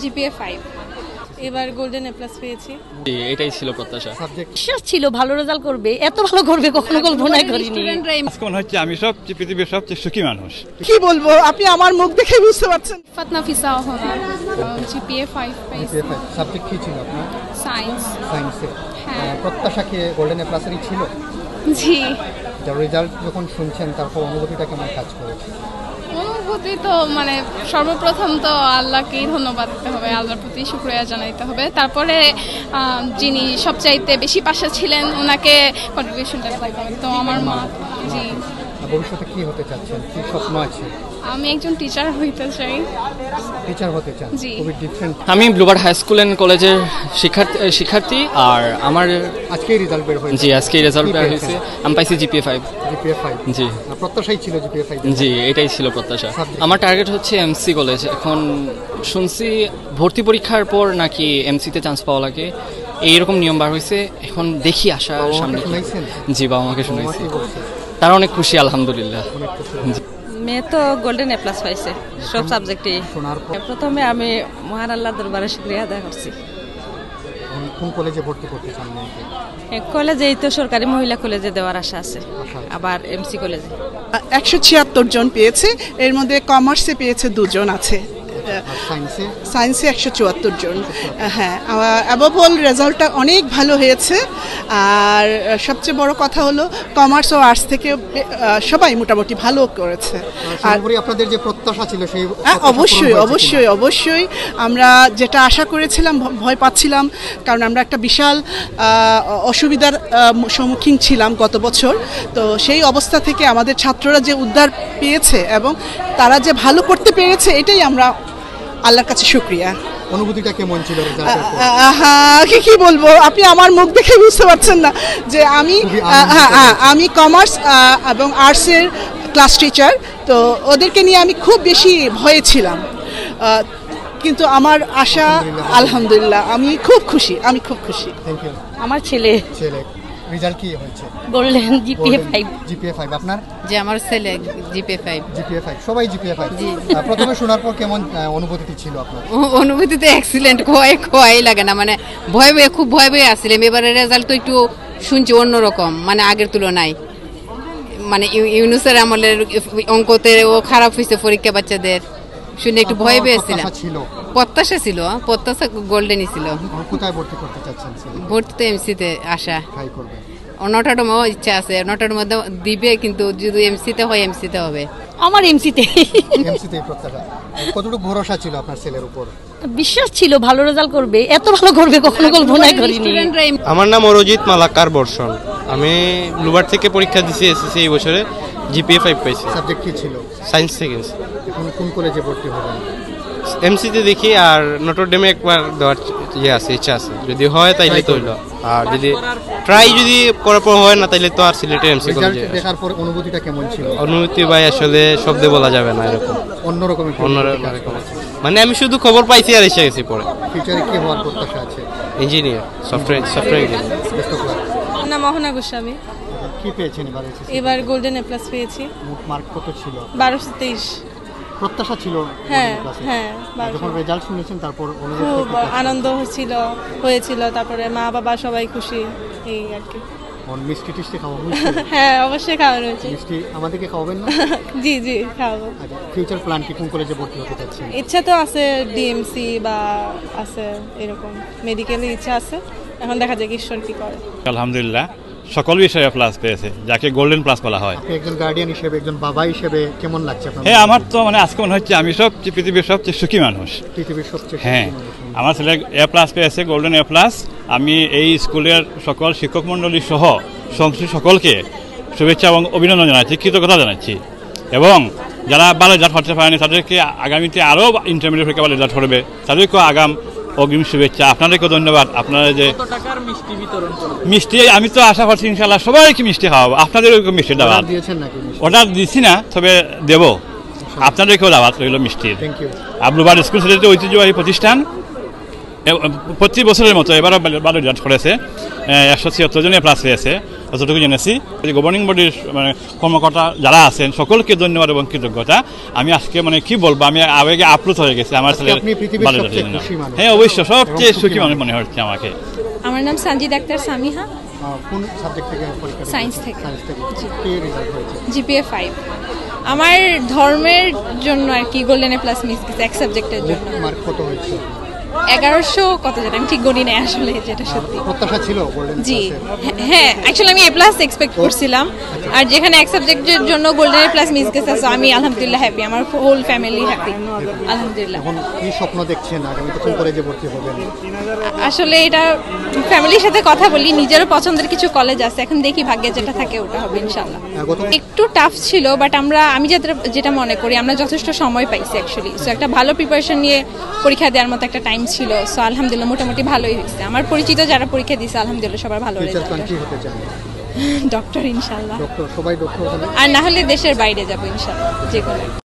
GPA 5 এবার golden A plus পেয়েছি। এটাই ছিল প্রত্যাশা। বিশ্বাস ছিল ভালো রেজাল্ট করবে, এত ভালো করবে কখনো কল্পনা করিনি। আজকে মনে হচ্ছে আমি সব পৃথিবীর সবচেয়ে সুখী মানুষ। কি বলবো, আপনি আমার মুখ দেখে বুঝতে পারছেন। ফাতনাফিসা জিপিএ 5 পেয়েছি। সাবজেক্ট কি ছিল আপনার? সায়েন্স। সায়েন্সে প্রত্যাশা কি গোল্ডেন এ প্লাসেরই ছিল? জি। রেজাল্ট যখন শুনছেন তারপর অনুভূতিটা কেমন কাজ করেছে? অনুভূতি তো মানে সর্বপ্রথম তো আল্লাহকেই ধন্যবাদ দিতে হবে, আল্লাহর প্রতি শুকরিয়া জানাইতে হবে। তারপরে যিনি সবচাইতে বেশি পাশে ছিলেন ওনাকে কন্ট্রিবিউশনটা দিতে হবে। তো আমার মা। জি। ভবিষ্যতে কি হতে চাচ্ছেন, কি স্বপ্ন আছে? আমি একজন টিচার হইতে চাই। টিচার হতে চান? জি। খুবই ডিফারেন্ট। আমি ব্লুবার্ড হাই স্কুল এন্ড কলেজের শিক্ষার্থী। আর আমার আজকেই রেজাল্ট বের হয়েছে। জি, আজকেই রেজাল্ট বের হয়েছে। আমি পাইছি জিপিএ 5। জিপিএ 5? জি। প্রত্যাশাই ছিল জিপিএ 5? জি, এটাই ছিল প্রত্যাশা। আমার টার্গেট হচ্ছে এমসি কলেজ। এখন শুনছি ভর্তি পরীক্ষার পর নাকি এমসিতে চান্স পাওয়া লাগে, এইরকম নিয়ম বার হয়েছে। এখন দেখি আশা সামনে। জি, বাবা মাকে শুনাইছি, তারা অনেক খুশি আলহামদুলিল্লাহ। মেয়ে তো গোল্ডেন এ প্লাস পাইছে সব সাবজেক্টে। প্রথমে আমি মহান আল্লাহর দরবারে শুকরিয়া আদায় করছি। কোন কলেজে ভর্তি করতে চান? কলেজে এই তো সরকারি মহিলা কলেজে দেওয়ার আশা আছে, আবার এমসি কলেজে। 176 জন পেয়েছে, এর মধ্যে কমার্সে পেয়েছে 2 জন আছে। সায়েন্সে 174 জন। হ্যাঁ, অ্যাবভ অল রেজাল্টটা অনেক ভালো হয়েছে। আর সবচেয়ে বড় কথা হলো কমার্স ও আর্টস থেকে সবাই মোটামুটি ভালো করেছে। আর আপনাদের যে প্রত্যাশা ছিল সেই অবশ্যই অবশ্যই অবশ্যই আমরা যেটা আশা করেছিলাম, ভয় পাচ্ছিলাম, কারণ আমরা একটা বিশাল অসুবিধার সম্মুখীন ছিলাম গত বছর। তো সেই অবস্থা থেকে আমাদের ছাত্ররা যে উদ্ধার পেয়েছে এবং তারা যে ভালো করতে পেরেছে, এটাই আমরা আল্লাহর কাছে শুকরিয়া। অনুভূতিটা কেমন ছিল? কি বলবো, আপনি আমার মুখ দেখে বুঝতে পারছেন না যে আমি কমার্স এবং আর্টসের ক্লাস টিচার। তো ওদেরকে নিয়ে আমি খুব বেশি ভয়ে ছিলাম, কিন্তু আমার আশা আলহামদুলিল্লাহ আমি খুব খুশি। আমার ছেলে রেজাল্ট কি হয়েছে? Golden GPA 5। জিপিএ 5 আপনার? যে আমার ছেলে জিপিএ 5। জিপিএ 5, সবাই জিপিএ 5। প্রথমে শোনার পর কেমন অনুভূতি ছিল আপনার? অনুভূতি তো এক্সিলেন্ট, খোয়াই লাগে না, মানে খুব ভয় পেয়ে আসছিলাম। এবারে রেজাল্ট তো একটু শুনছি অন্যরকম, মানে আগের তুলনায়। মানে ইউনুসের আমলের অঙ্কতে ও খারাপ হয়েছে পরীক্ষা, বাচ্চাদের শুনে একটু ভয় পেয়েছিলাম। প্রত্যাশা ছিল, প্রত্যাশা গোল্ডেনই ছিল। কোথায় ভর্তি করতে চাচ্ছেন? ভর্তি তো এমসিতে আশা। নটাডমও ইচ্ছা আছে, নটার মধ্যে দিবে, কিন্তু যদি এমসিতে হয় এমসিতে হবে। আমার এমসিতে প্রত্যাশা। কতটুকু ভরসা ছিল আপনার ছেলের উপর? বিশ্বাস ছিল ভালো রেজাল্ট করবে, এত ভালো করবে কখনো কল্পনা করিনি। আমার নাম অরজিৎ মালাকার বর্ষণ। আমি ব্লুবার্ড থেকে পরীক্ষা দিয়েছি এসএসসি এই বছরে। জিপিএ 5 পাইছি। সাবজেক্ট কি ছিল? সায়েন্স থেকে। এখন কোন কলেজে ভর্তি হবেন? এমসিতে দেখি, আর নটরডেমে একবার দেওয়ার ইচ্ছা আছে। যদি হয় তাইলে তো হইলো, আর যদি ট্রাই যদি করার পর হয় না তাইলে তো আর সিলেটে এমসি কলেজে। দেখার পর অনুভূতিটা কেমন ছিল? অনুভূতি ভাই আসলে শব্দে বলা যাবে না, এরকম অন্যরকম। মানে আমি শুধু খবর পাইছি আর এসে গেছি পরে। ফিউচারে কি হওয়ার প্রত্যাশা আছে? Engineer, software engineer. না, মোহনা গোস্বামী। কি পেয়েছেন এবার গোল্ডেন এ প্লাস পেয়েছি। মার্ক কত ছিল? 1223। প্রত্যাশা ছিল? হ্যাঁ। যখন রেজাল্ট শুনেছেন তারপর খুব আনন্দ হয়েছিল। তারপরে মা বাবা সবাই খুশি, এই আর কি। মিষ্টি টিষ্টি খাওয়া হয়েছে? হ্যাঁ, অবশ্যই খাওয়ানো হয়েছে। মিষ্টি আমাদেরকে খাওয়াবেন না? জি খাওয়াবো। ফিউচার প্ল্যান কি, কোন কলেজে ভর্তি হতে চাচ্ছেন? ইচ্ছা তো আছে ডিএমসি বা আছে এরকম মেডিকেলে ইচ্ছা আছে। এখন দেখা যায় ঈশ্বর কি করে। আলহামদুলিল্লাহ সকল বিষয়ে প্লাস পেয়েছে, যাকে গোল্ডেন প্লাস বলা হয়। আপনি একজন গার্ডিয়ান হিসেবে, একজন বাবা হিসেবে কেমন লাগছে আপনার? হ্যাঁ, আমার তো মানে আজকে মনে হচ্ছে আমি পৃথিবীর সবচেয়ে সুখী মানুষ। পৃথিবীর সবচেয়ে? হ্যাঁ, আমার ছেলে এ প্লাস পেয়েছে, গোল্ডেন এ প্লাস। আমি এই স্কুলের সকল শিক্ষক মণ্ডলী সহ সংশ্লিষ্ট সকলকে শুভেচ্ছা এবং অভিনন্দন জানাচ্ছি, কৃতজ্ঞতা জানাচ্ছি। এবং যারা ভালো রেজাল্ট করতে পারেনি তাদেরকে আগামীতে আরও ইন্টারমিডিয়েট পরীক্ষা ভালো রেজাল্ট করবে, তাদেরকেও আগাম অগ্রিম শুভেচ্ছা। আপনাদেরকেও ধন্যবাদ। আপনারা যে মিষ্টি, আমি তো আশা করছি ইনশাআল্লাহ সবাইকে মিষ্টি খাওয়াবো। আপনাদেরও মিষ্টি দাওয়াত অর্ডার দিচ্ছি না, তবে দেবো। আপনাদেরকেও দাওয়াত রইল মিষ্টির। ব্লুবার্ড স্কুল সিলেটের ঐতিহ্যবাহী প্রতিষ্ঠান, প্রতি বছরের মতো এবারও ভালো রেজাল্ট করেছে। 176 জনে প্লাস হয়েছে। যতটুকু জেনেছি গভর্নিং বডির মানে কর্মকর্তা যারা আছেন সকলকে ধন্যবাদ এবং কৃতজ্ঞতা। আমি আজকে মানে কি বলবো, আমি আবেগে আপ্লুত হয়ে গেছি আমার ছেলের ভালো জন্য। হ্যাঁ অবশ্যই সবচেয়ে সুখী মনে হচ্ছে আমাকে। আমার নাম সানজিদা আক্তার সামিহা, কোন সাবজেক্ট থেকে পরীক্ষা? সায়েন্স থেকে। কি রেজাল্ট হয়েছে? জিপিএ 5। আমার ধর্মের জন্য আর কি গোল্ডেন এ প্লাস মিস গেছে এক সাবজেক্টের জন্য। মার্ক কত হয়েছে? 1100 কত জানি, আমি ঠিক গণি নাই আসলে, যেটা সত্যি। প্রত্যাশা ছিল গোল্ডেন? জি হ্যাঁ, অ্যাকচুয়ালি আমি এ প্লাস এক্সপেক্ট করছিলাম, আর যেখানে এক সাবজেক্টের জন্য গোল্ডেন এ প্লাস মিস গেছে, সো আমি আলহামদুলিল্লাহ হ্যাপি, আমার হোল ফ্যামিলি হ্যাপি আলহামদুলিল্লাহ। এখন কি স্বপ্ন দেখছেন আগামীতে, কোন কলেজে ভর্তি হবেন? আসলে এটা ফ্যামিলির সাথে কথা বলি, নিজেরও পছন্দের কিছু কলেজ আছে, এখন দেখি ভাগ্যে যেটা থাকে ওটা হবে ইনশাআল্লাহ। একটু টাফ ছিল, বাট আমি যেটা মনে করি আমরা যথেষ্ট সময় পাইছি অ্যাকচুয়ালি, সো একটা ভালো প্রিপারেশন নিয়ে পরীক্ষা দেওয়ার মতো একটা টাইম ছিল, সো আলহামদুলিল্লাহ মোটামুটি ভালোই হয়েছে। আমার পরিচিত যারা পরীক্ষা দিয়েছে আলহামদুলিল্লাহ সবার ভালো হয়েছে। ডক্টর ইনশাআল্লাহ, ডক্টর সবাই ডক্টর, আর না হলে দেশের বাইরে যাবো ইনশাআল্লাহ, যেগুলো